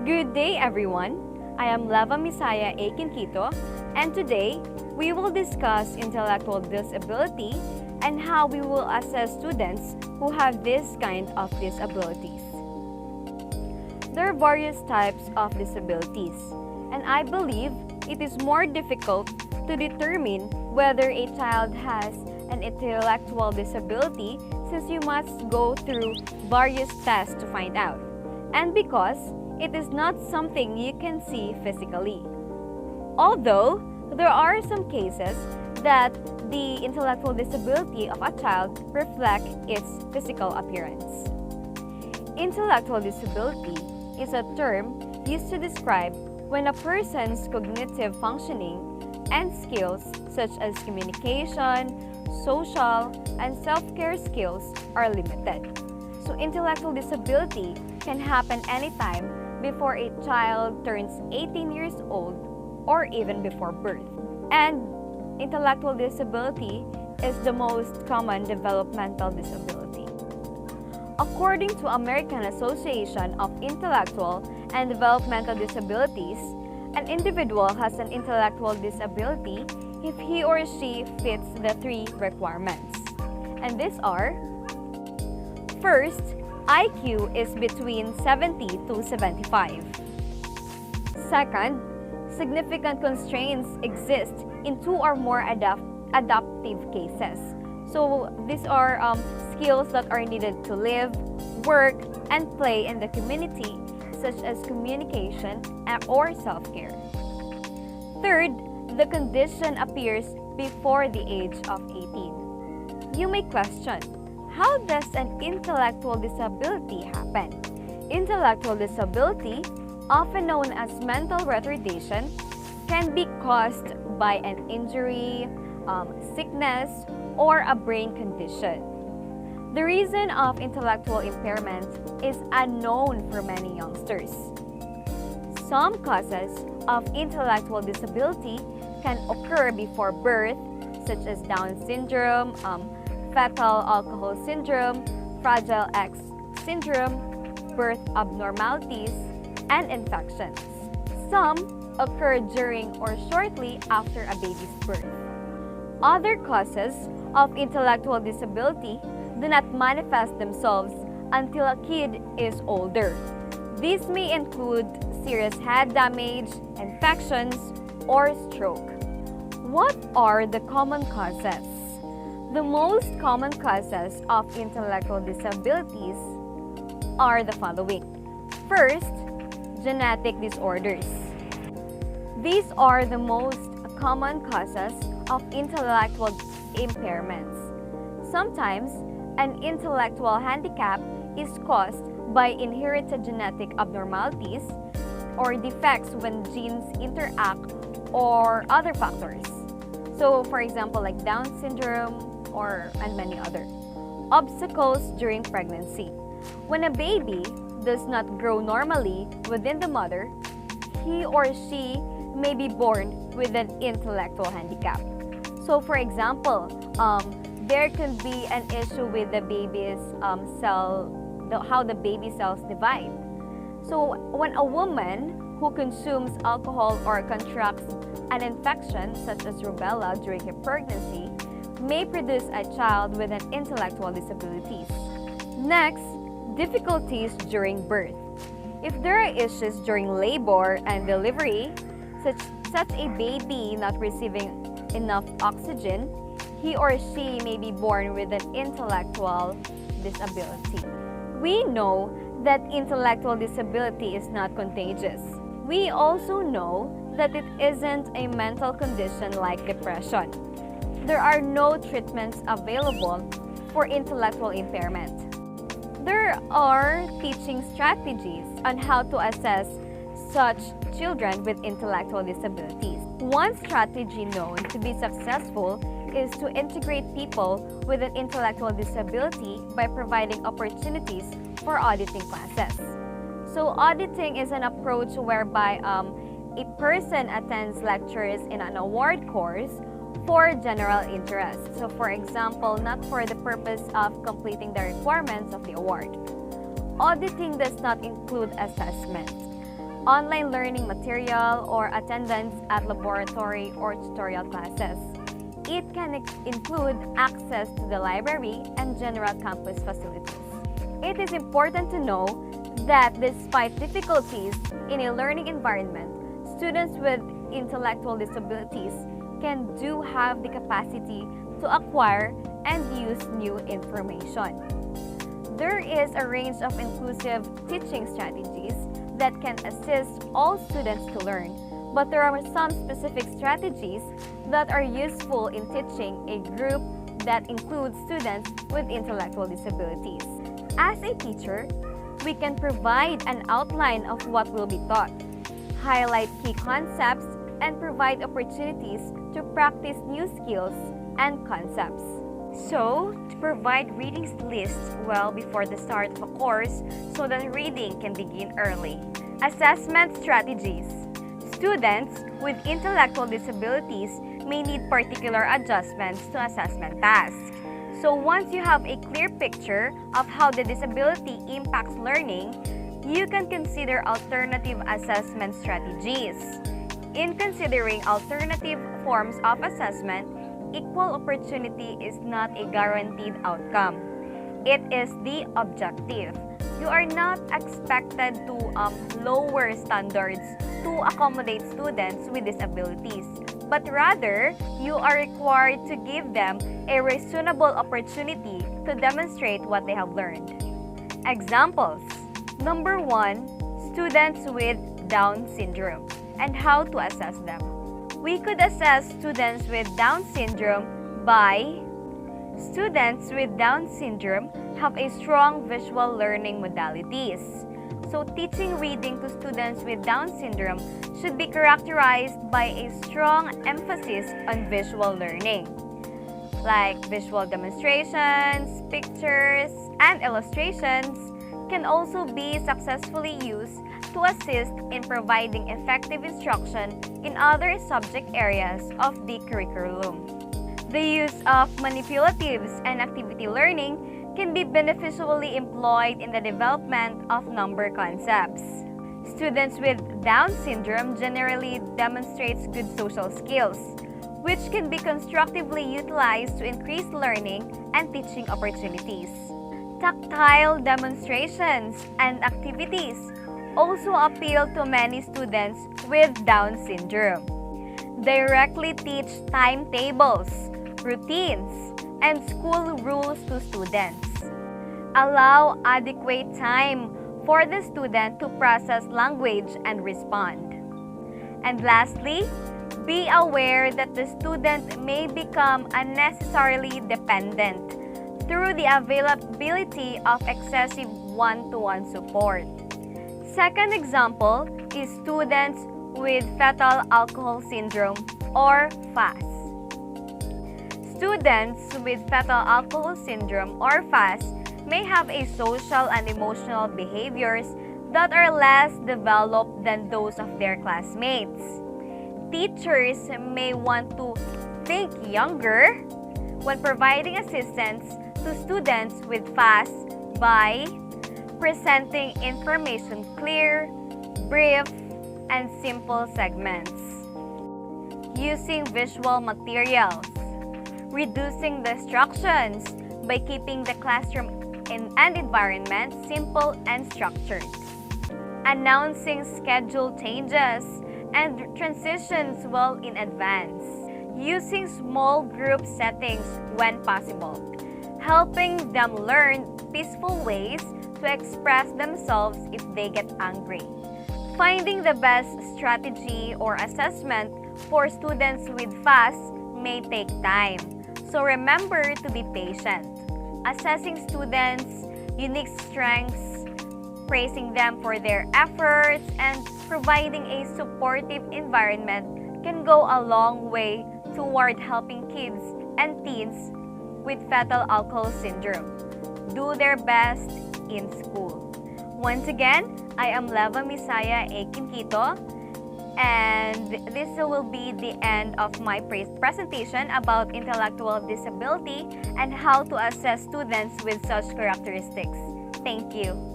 Good day, everyone. I am Levah A. Kinkito, and today we will discuss intellectual disability and how we will assess students who have this kind of disabilities. There are various types of disabilities, and I believe it is more difficult to determine whether a child has an intellectual disability since you must go through various tests to find out, and because it is not something you can see physically. Although there are some cases that the intellectual disability of a child reflect its physical appearance. Intellectual disability is a term used to describe when a person's cognitive functioning and skills such as communication, social, and self-care skills are limited. So intellectual disability can happen anytime before a child turns 18 years old or even before birth. And intellectual disability is the most common developmental disability. According to American Association of Intellectual and Developmental Disabilities, an individual has an intellectual disability if he or she fits the three requirements. And these are: first, IQ is between 70 to 75. Second, significant constraints exist in two or more adaptive cases. So these are skills that are needed to live, work, and play in the community, such as communication or self-care. Third, the condition appears before the age of 18. You may question, how does an intellectual disability happen? Intellectual disability, often known as mental retardation, can be caused by an injury, sickness, or a brain condition. The reason of intellectual impairment is unknown for many youngsters. Some causes of intellectual disability can occur before birth, such as Down syndrome, fetal alcohol syndrome, Fragile X syndrome, birth abnormalities, and infections. Some occur during or shortly after a baby's birth. Other causes of intellectual disability do not manifest themselves until a kid is older. These may include serious head damage, infections, or stroke. What are the common causes? The most common causes of intellectual disabilities are the following. First, genetic disorders. These are the most common causes of intellectual impairments. Sometimes, an intellectual handicap is caused by inherited genetic abnormalities or defects when genes interact or other factors. So, for example, like Down syndrome, and many other. Obstacles during pregnancy. When a baby does not grow normally within the mother, he or she may be born with an intellectual handicap. So for example, there can be an issue with the baby's how the baby cells divide. So when a woman who consumes alcohol or contracts an infection such as rubella during her pregnancy may produce a child with an intellectual disabilities. Next, difficulties during birth. If there are issues during labor and delivery, such a baby not receiving enough oxygen, he or she may be born with an intellectual disability. We know that intellectual disability is not contagious. We also know that it isn't a mental condition like depression. There are no treatments available for intellectual impairment. There are teaching strategies on how to assess such children with intellectual disabilities. One strategy known to be successful is to integrate people with an intellectual disability by providing opportunities for auditing classes. So auditing is an approach whereby a person attends lectures in an award course for general interest. So for example, not for the purpose of completing the requirements of the award. Auditing does not include assessment. online learning material, or attendance at laboratory or tutorial classes. It can include access to the library and general campus facilities. It is important to know that despite difficulties in a learning environment, students with intellectual disabilities can have the capacity to acquire and use new information. There is a range of inclusive teaching strategies that can assist all students to learn, but there are some specific strategies that are useful in teaching a group that includes students with intellectual disabilities. As a teacher, we can provide an outline of what will be taught, highlight key concepts, and provide opportunities to practice new skills and concepts. So, to provide reading lists well before the start of a course so that reading can begin early. Assessment strategies. Students with intellectual disabilities may need particular adjustments to assessment tasks. So once you have a clear picture of how the disability impacts learning, you can consider alternative assessment strategies. In considering alternative forms of assessment, equal opportunity is not a guaranteed outcome. It is the objective. You are not expected to lower standards to accommodate students with disabilities, but rather, you are required to give them a reasonable opportunity to demonstrate what they have learned. Examples. Number 1, students with Down syndrome and how to assess them. We could assess students with Down syndrome by students with Down syndrome have a strong visual learning modalities. So teaching reading to students with Down syndrome should be characterized by a strong emphasis on visual learning, like visual demonstrations, pictures, and illustrations can also be successfully used to assist in providing effective instruction in other subject areas of the curriculum. The use of manipulatives and activity learning can be beneficially employed in the development of number concepts. Students with Down syndrome generally demonstrates good social skills, which can be constructively utilized to increase learning and teaching opportunities. Tactile demonstrations and activities also appeal to many students with Down syndrome. Directly teach timetables, routines, and school rules to students. Allow adequate time for the student to process language and respond. And lastly, be aware that the student may become unnecessarily dependent through the availability of excessive one-to-one support. Second example is students with fetal alcohol syndrome or FAS. Students with fetal alcohol syndrome or FAS may have a social and emotional behaviors that are less developed than those of their classmates. Teachers may want to think younger when providing assistance to students with FAS by presenting information clear, brief, and simple segments. Using visual materials. Reducing distractions by keeping the classroom and environment simple and structured. Announcing schedule changes and transitions well in advance. Using small group settings when possible. Helping them learn peaceful ways to express themselves if they get angry. Finding the best strategy or assessment for students with FAS may take time, so remember to be patient. Assessing students' unique strengths, praising them for their efforts, and providing a supportive environment can go a long way toward helping kids and teens with fetal alcohol syndrome do their best in school. Once again, I am Levah Misaya A. Kinkito, and this will be the end of my presentation about intellectual disability and how to assess students with such characteristics. Thank you.